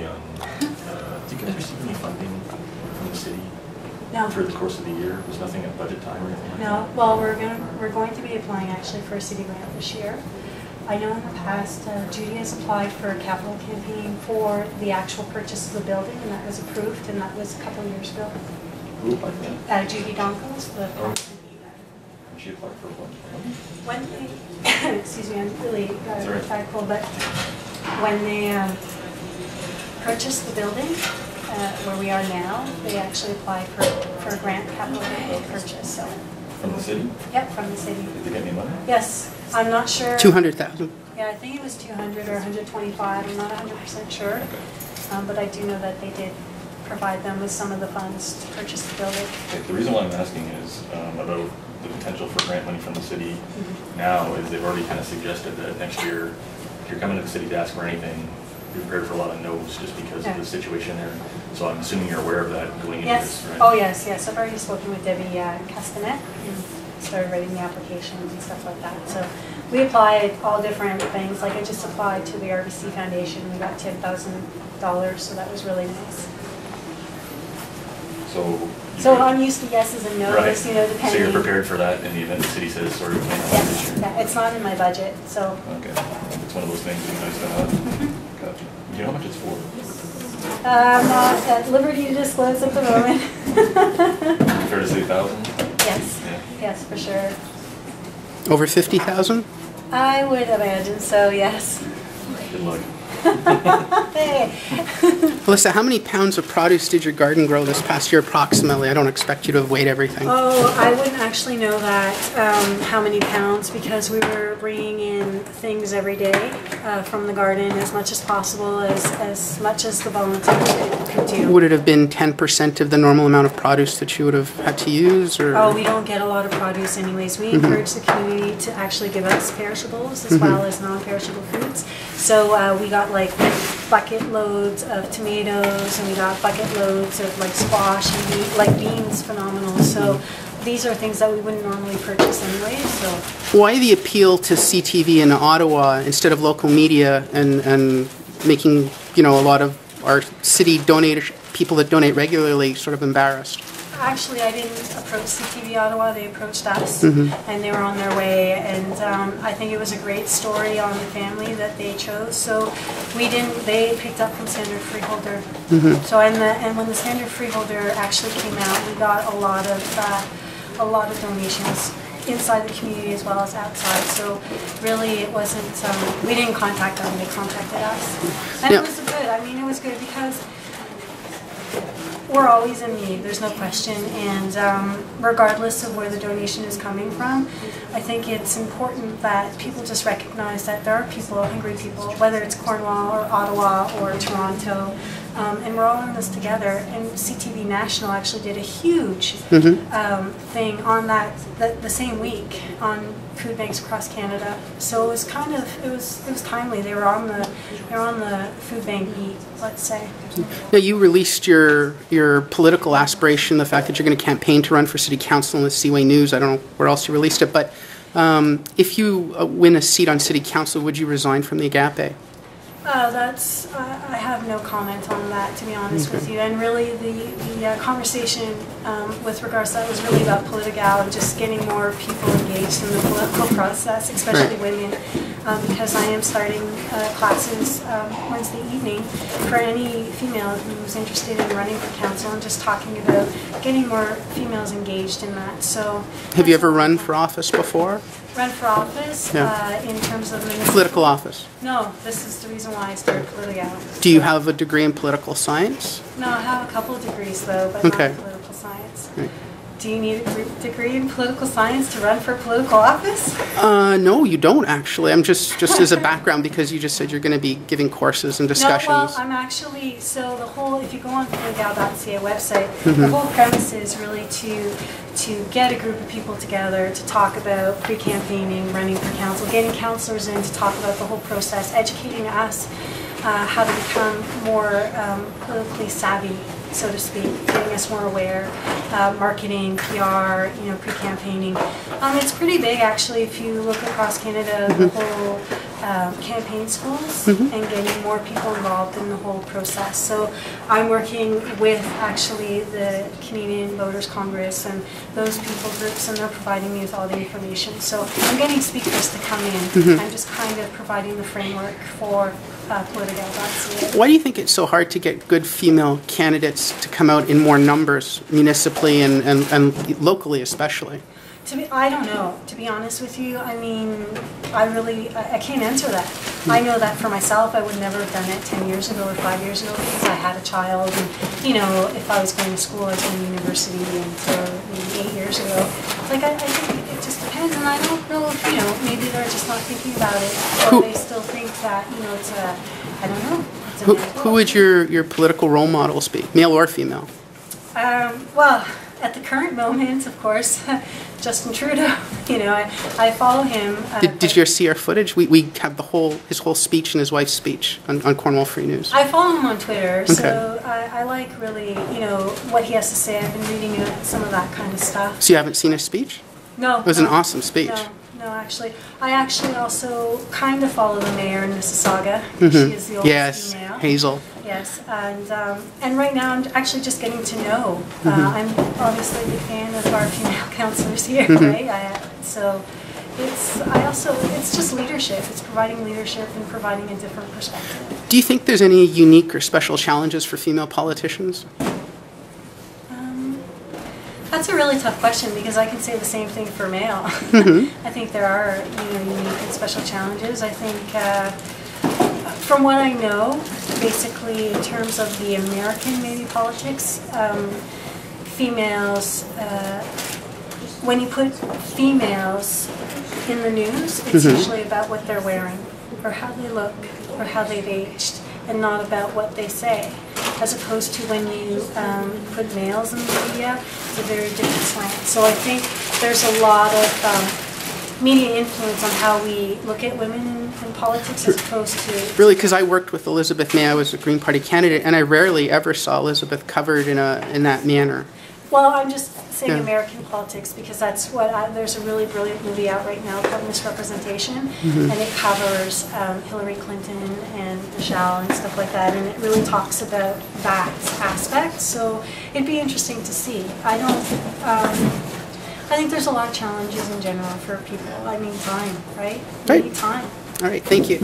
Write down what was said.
quickly on, do you guys receive any funding from the city? No. Through the course of the year? There's nothing at budget time or anything like that? No. Well, we're going to be applying actually for a city grant this year. I know in the past Judy has applied for a capital campaign for the actual purchase of the building, and that was approved, and that was a couple of years ago. Who applied for that? Judy Donkos, the She applied for what? when they, excuse me, I'm really thankful, but when they purchased the building where we are now, they actually applied for a grant capital campaign purchase. So. From the city? Yep, from the city. Did they get any money? Yes. I'm not sure. 200,000. Yeah, I think it was 200 or 125. I'm not 100% sure. But I do know that they did provide them with some of the funds to purchase the building. Okay, the reason why I'm asking is about the potential for grant money from the city now is they've already kind of suggested that next year, if you're coming to the city to ask for anything, be prepared for a lot of no's just because of the situation there. So I'm assuming you're aware of that going into this, right? Oh, yes, yes. I've already spoken with Debbie Castanet and started writing the applications and stuff like that. So we applied all different things. Like I just applied to the RBC Foundation. We got $10,000, so that was really nice. So I'm used to yeses and no's, right. You know, depending. So you're prepared for that in the event the city says sort of yes, yeah, it's not in my budget, so. Okay, it's one of those things that's nice to have. Gotcha. Do you know how much it's for? I'm not at liberty to disclose at the moment. Fair to say 1,000? Yes, yeah. Yes, for sure. Over 50,000? I would imagine so, yes. Good luck. Hey. Alyssa, how many pounds of produce did your garden grow this past year approximately? I don't expect you to have weighed everything. Oh, I wouldn't actually know that, how many pounds, because we were bringing in things every day from the garden as much as possible, as much as the volunteers could do. Would it have been 10% of the normal amount of produce that you would have had to use? Or? Oh, we don't get a lot of produce anyways. We encourage the community to actually give us perishables as well as non-perishable foods. So we got like bucket loads of tomatoes, and we got bucket loads of like squash and like beans, phenomenal. So these are things that we wouldn't normally purchase anyway. So why the appeal to CTV in Ottawa instead of local media and making, you know, a lot of our city people that donate regularly sort of embarrassed? Actually, I didn't approach CTV Ottawa. They approached us, and they were on their way. And I think it was a great story on the family that they chose. So we didn't. They picked up from Standard Freeholder. So and when the Standard Freeholder actually came out, we got a lot of donations inside the community as well as outside. So really, it wasn't. We didn't contact them; they contacted us, and it was good. I mean, it was good because we're always in need, there's no question, and regardless of where the donation is coming from, I think it's important that people just recognize that there are people, hungry people, whether it's Cornwall or Ottawa or Toronto, and we're all in this together. And CTV National actually did a huge thing on that the same week on food banks across Canada. So it was kind of it was timely. They were on the food bank beat, let's say. Now you released your political aspiration, the fact that you're going to campaign to run for city council in the Seaway News. I don't know where else you released it, but if you win a seat on city council, would you resign from the Agape? I have no comment on that, to be honest with you. And really, the conversation with regards to that was really about political, just getting more people engaged in the political process, especially women, because I am starting classes Wednesday evening for any female who's interested in running for council, and just talking about getting more females engaged in that. So, have you ever run for office before? Run for office in terms of political office? No, this is the reason why I started political. Do you have a degree in political science? No, I have a couple of degrees though, but not in political science. Right. Do you need a degree in political science to run for political office? No, you don't actually. I'm just as a background, because you just said you're going to be giving courses and discussions. No, well, I'm actually, so the whole, if you go on political.ca website, the whole premise is really to get a group of people together to talk about pre-campaigning, running for council, getting councillors in to talk about the whole process, educating us how to become more politically savvy, so to speak, getting us more aware, marketing, PR, pre-campaigning. It's pretty big actually if you look across Canada, the campaign schools and getting more people involved in the whole process. So I'm working with actually the Canadian Voters Congress and those people groups, and they're providing me with all the information. So I'm getting speakers to come in. I'm just kind of providing the framework for political.ca. Why do you think it's so hard to get good female candidates to come out in more numbers, municipally and locally especially? I don't know, to be honest with you. I mean, I can't answer that. I know that for myself, I would never have done it 10 years ago or 5 years ago because I had a child, and, you know, if I was going to school, I was going to university until maybe 8 years ago. Like, I think it just depends, and I don't know if, you know, maybe they're just not thinking about it, or they still think that, you know, it's a, I don't know. Who would your political role models be, male or female? Well, at the current moment, of course, Justin Trudeau. You know, I follow him. Did you see our footage? We have his whole speech and his wife's speech on Cornwall Free News. I follow him on Twitter, okay. So I like really, you know, what he has to say. I've been reading some of that kind of stuff. So you haven't seen his speech? No. It was an awesome speech. No, actually. I actually also kind of follow the mayor in Mississauga. She is the oldest female. Hazel. Yes, and right now I'm actually just getting to know. I'm obviously a big fan of our female councillors here, right? So it's just leadership. It's providing leadership and providing a different perspective. Do you think there's any unique or special challenges for female politicians? That's a really tough question because I can say the same thing for male. I think there are, you know, unique and special challenges. I think. From what I know, basically in terms of the American maybe politics, females, when you put females in the news, it's usually about what they're wearing or how they look or how they've aged and not about what they say. As opposed to when you put males in the media, it's a very different slant. So I think there's a lot of media influence on how we look at women in politics as opposed to... Really, because I worked with Elizabeth May, I was a Green Party candidate, and I rarely ever saw Elizabeth covered in that manner. Well, I'm just saying American politics because that's what there's a really brilliant movie out right now called Misrepresentation, and it covers Hillary Clinton and Michelle and stuff like that, and it really talks about that aspect. So it'd be interesting to see. I think there's a lot of challenges in general for people. I mean, time, right? We need time. All right, thank you.